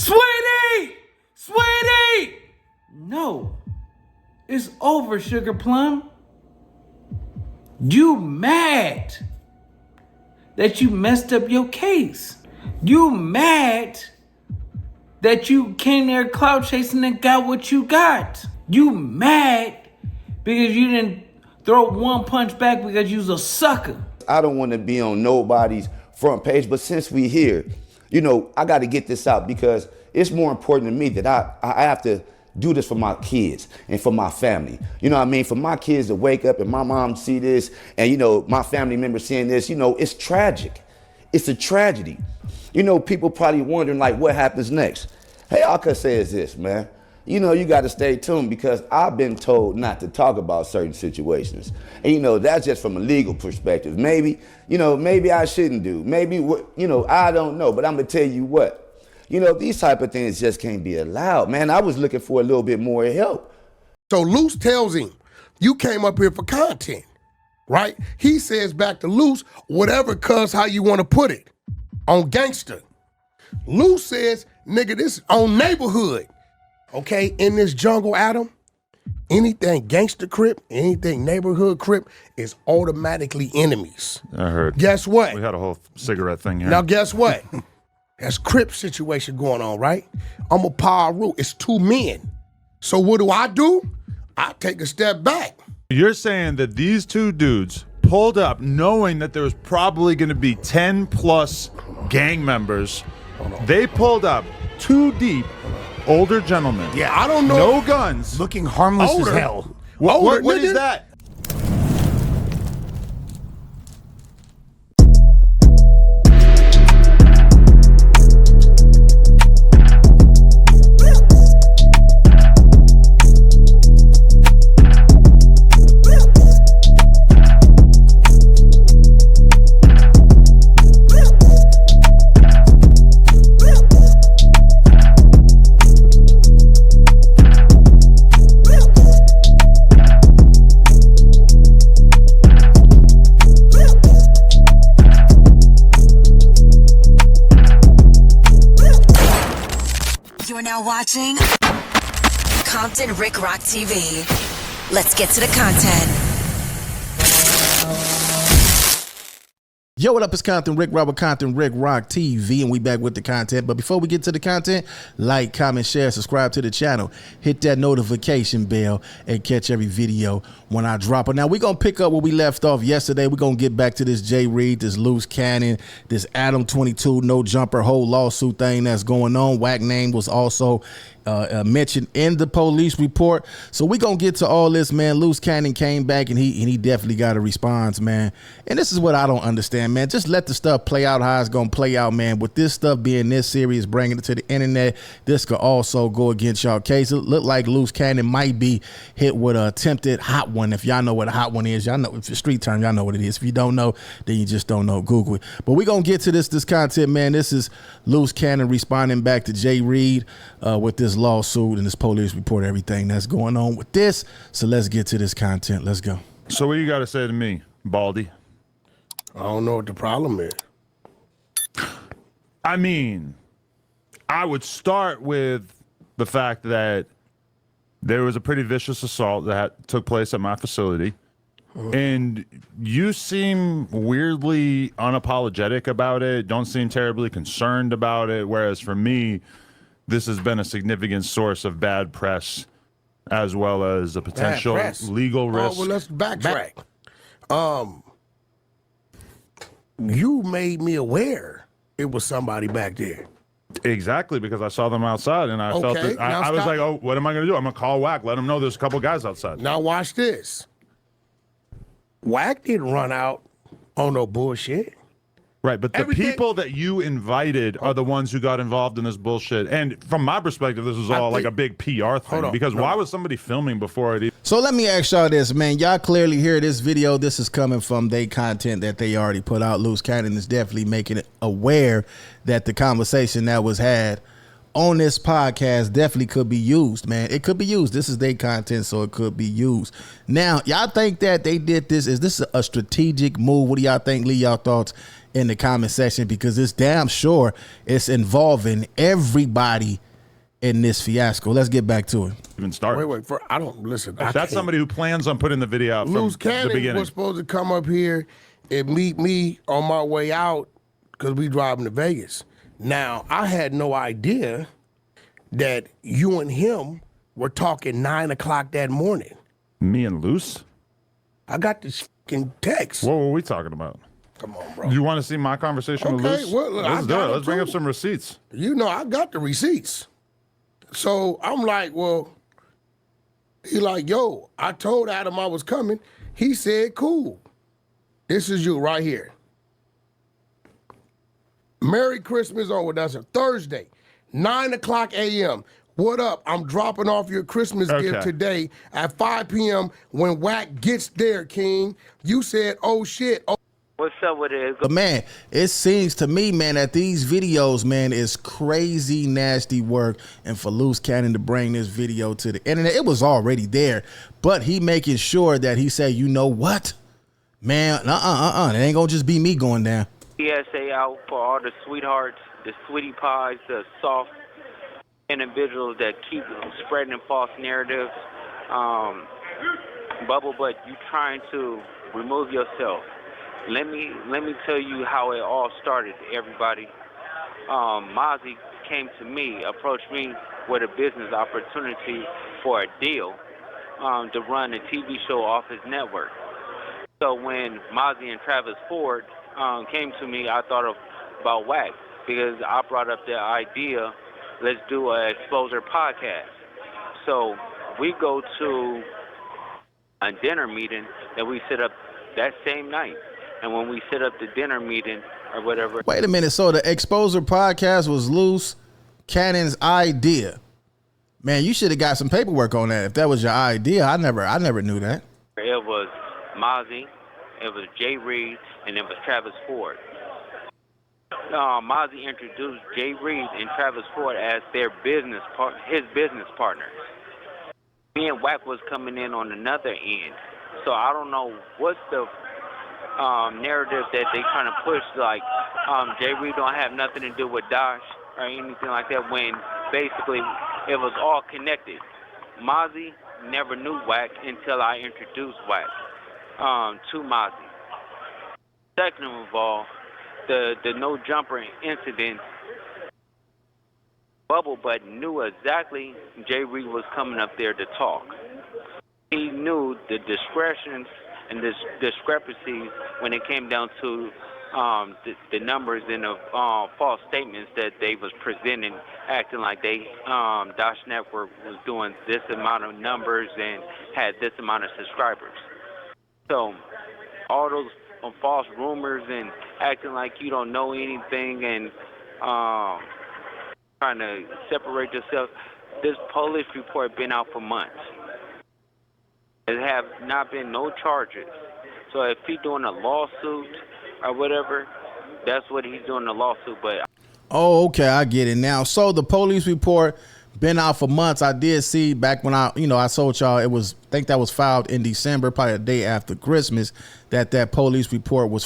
Sweetie! Sweetie! No. It's over, Sugar Plum. You mad that you messed up your case. You mad that you came there clout chasing and got what you got. You mad because you didn't throw one punch back because you was a sucker. I don't want to be on nobody's front page, but since we here, you know, I got to get this out because it's more important to me that I have to do this for my kids and for my family. You know what I mean? For my kids to wake up and my mom see this and, you know, my family members seeing this, you know, it's tragic. It's a tragedy. You know, people probably wondering, like, what happens next? Hey, all I can say is this, man. You know, you got to stay tuned because I've been told not to talk about certain situations. And, you know, that's just from a legal perspective. Maybe, you know, maybe I shouldn't do. Maybe, you know, I don't know. But I'm going to tell you what. You know, these type of things just can't be allowed. Man, I was looking for a little bit more help. So LUCE tells him, you came up here for content, right? He says back to LUCE, whatever, cuz, how you want to put it, on gangster. LUCE says, nigga, this on neighborhood. Okay, in this jungle, Adam, anything gangster crip, anything neighborhood crip is automatically enemies. I heard. Guess what? We had a whole cigarette thing here. Now, guess what? That's crip situation going on, right? I'm a power root. It's two men. So what do? I take a step back. You're saying that these two dudes pulled up knowing that there was probably going to be 10 plus gang members. They pulled up too deep. Older gentlemen. Yeah, I don't know. No guns. Looking harmless Older. as hell. What is that? You're now watching Compton Rick Rock TV. Let's get to the content. Yo, what up? It's Compton Rick Rock with Compton Rick Rock TV, and we back with the content. But before we get to the content, like, comment, share, subscribe to the channel, hit that notification bell, and catch every video when I drop it. Now, we're going to pick up where we left off yesterday. We're going to get back to this Jay Reed, this Loose Cannon, this Adam 22 no jumper whole lawsuit thing that's going on. Whack name was also mentioned in the police report. So we gonna get to all this, man. Loose Cannon came back and he definitely got a response, man. And this is what I don't understand, man. Just let the stuff play out how it's gonna play out, man. With this stuff being this serious, bringing it to the internet, this could also go against y'all case. It look like Loose Cannon might be hit with a attempted hot one. If y'all know what a hot one is, y'all know. If it's street term, y'all know what it is. If you don't know, then you just don't know. Google it. But we gonna get to this content, man. This is Loose Cannon responding back to Jay Reed with this lawsuit and this police report, everything that's going on with this. So let's get to this content. Let's go. So what you got to say to me, Baldy? I don't know what the problem is. I mean, I would start with the fact that there was a pretty vicious assault that took place at my facility. And you seem weirdly unapologetic about it, don't seem terribly concerned about it, whereas for me, this has been a significant source of bad press as well as a potential legal risk. Well, let's backtrack. You made me aware it was somebody back there. Exactly, because I saw them outside and I felt that I was like, oh, what am I going to do? I'm going to call Whack, let them know there's a couple guys outside. Now watch this. Whack didn't run out on no bullshit. Right, but the people that you invited are the ones who got involved in this bullshit. And from my perspective, this is all like a big PR thing. Because why was somebody filming before it even... So let me ask y'all this, man. Y'all clearly hear this video. This is coming from their content that they already put out. Loose Cannon is definitely making it aware that the conversation that was had on this podcast definitely could be used, man. It could be used. This is their content, so it could be used. Now, y'all think that they did this? Is this a strategic move? What do y'all think? Leave y'all thoughts in the comment section because it's damn sure it's involving everybody in this fiasco. Let's get back to it. Even start. Wait. I don't listen. That's somebody who plans on putting the video out Luce from the Cannon beginning. was supposed to come up here and meet me on my way out because we driving to Vegas. Now, I had no idea that you and him were talking 9 o'clock that morning. Me and Luce? I got this fucking text. What were we talking about? Come on, bro. You want to see my conversation with Luce? Well, look, Let's do it. Let's bring up too. some receipts. You know, I got the receipts. So I'm like, well, he like, yo, I told Adam I was coming. He said, cool. This is you right here. Merry Christmas on what that's a Thursday, 9 o'clock a.m. What up? I'm dropping off your Christmas gift today at 5 p.m. when Wack gets there, King. You said, oh shit. Oh. What's up with it? But man, it seems to me, man, that these videos, man, is crazy nasty work. And for Luce Cannon to bring this video to the internet, it was already there. But he making sure that he said, you know what? Man, it ain't gonna just be me going down. PSA out for all the sweethearts, the sweetie pies, the soft individuals that keep spreading false narratives. Bubble Butt, you trying to remove yourself. Let me tell you how it all started, everybody. Mozzie came to me, approached me with a business opportunity for a deal to run a TV show off his network. So when Mozzie and Travis Ford came to me, I thought about Wack because I brought up the idea, let's do an Exposure podcast. So we go to a dinner meeting that we set up that same night. And when we set up the dinner meeting or whatever. Wait a minute. So the Exposure podcast was Luce Cannon's idea. Man, you should have got some paperwork on that if that was your idea. I never knew that. It was Mozzie, it was Jay Reed, and it was Travis Ford. Mozzie introduced Jay Reed and Travis Ford as his business partners. Me and Wack was coming in on another end. So I don't know what's the narrative that they trying to push, like Jay Reed don't have nothing to do with Dash or anything like that, when basically it was all connected. Mozzie never knew Wack until I introduced Wack to Mozzie. Second of all, the no jumper incident, Bubble Butt knew exactly Jay Reed was coming up there to talk. He knew the discretions and the discrepancies when it came down to the numbers and the false statements that they was presenting, acting like they Dash Network was doing this amount of numbers and had this amount of subscribers. So all those false rumors and acting like you don't know anything and trying to separate yourself. This police report been out for months. There have not been no charges. So if he's doing a lawsuit or whatever, that's what he's doing, a lawsuit. But oh, okay, I get it now. So the police report been out for months. I did see back when I told y'all I think that was filed in December, probably a day after Christmas, that police report was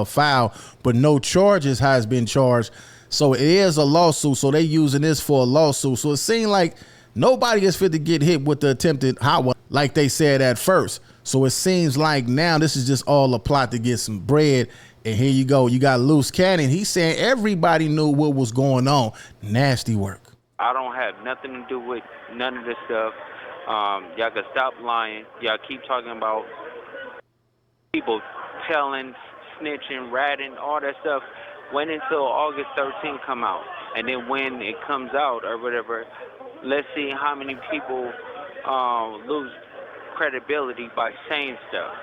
filed, but no charges has been charged. So it is a lawsuit. So they using this for a lawsuit. So it seemed like nobody is fit to get hit with the attempted hot one, like they said at first. So it seems like now this is just all a plot to get some bread. And here you go. You got Luce Cannon. He's saying everybody knew what was going on. Nasty work. I don't have nothing to do with none of this stuff. Y'all can stop lying. Y'all keep talking about people telling, snitching, ratting, all that stuff. Wait until August 13th come out. And then when it comes out or whatever, let's see how many people lose credibility by saying stuff.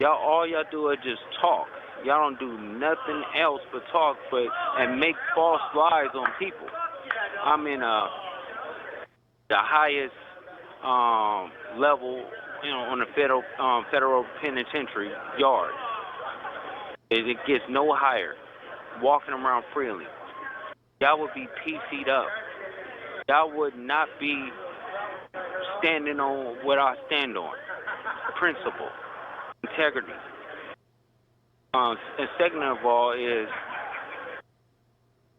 All y'all do is just talk. Y'all don't do nothing else but talk, and make false lies on people. I'm in the highest level, on the federal penitentiary yard. It gets no higher. Walking around freely. Y'all would be PC'd up. Y'all would not be standing on what I stand on. Principle, integrity. And second of all is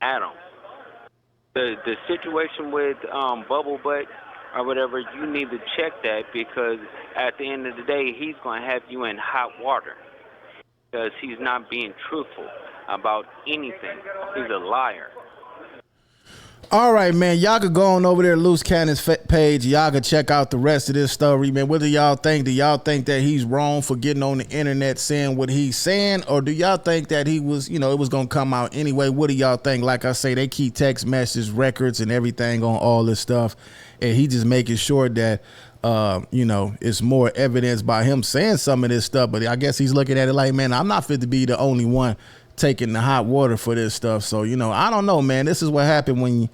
Adam. The situation with Bubble Butt or whatever, you need to check that, because at the end of the day, he's going to have you in hot water because he's not being truthful about anything. He's a liar. All right, man. Y'all could go on over there to Loose Cannon's page. Y'all could check out the rest of this story, man. What do y'all think? Do y'all think that he's wrong for getting on the internet saying what he's saying? Or do y'all think that he was, it was going to come out anyway? What do y'all think? Like I say, they keep text message records and everything on all this stuff. And he just making sure that, it's more evidence by him saying some of this stuff. But I guess he's looking at it like, man, I'm not fit to be the only one taking the hot water for this stuff. So, I don't know, man. This is what happened when,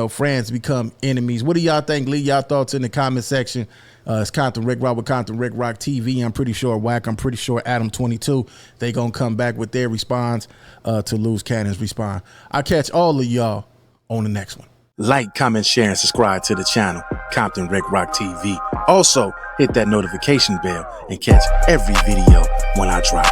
friends become enemies. What do y'all think? Leave y'all thoughts in the comment section. It's Compton Rick Rock with Compton Rick Rock TV. I'm pretty sure Wack. I'm pretty sure Adam 22. They gonna come back with their response to Loose Cannon's response. I'll catch all of y'all on the next one. Like, comment, share, and subscribe to the channel, Compton Rick Rock TV. Also, hit that notification bell and catch every video when I drop.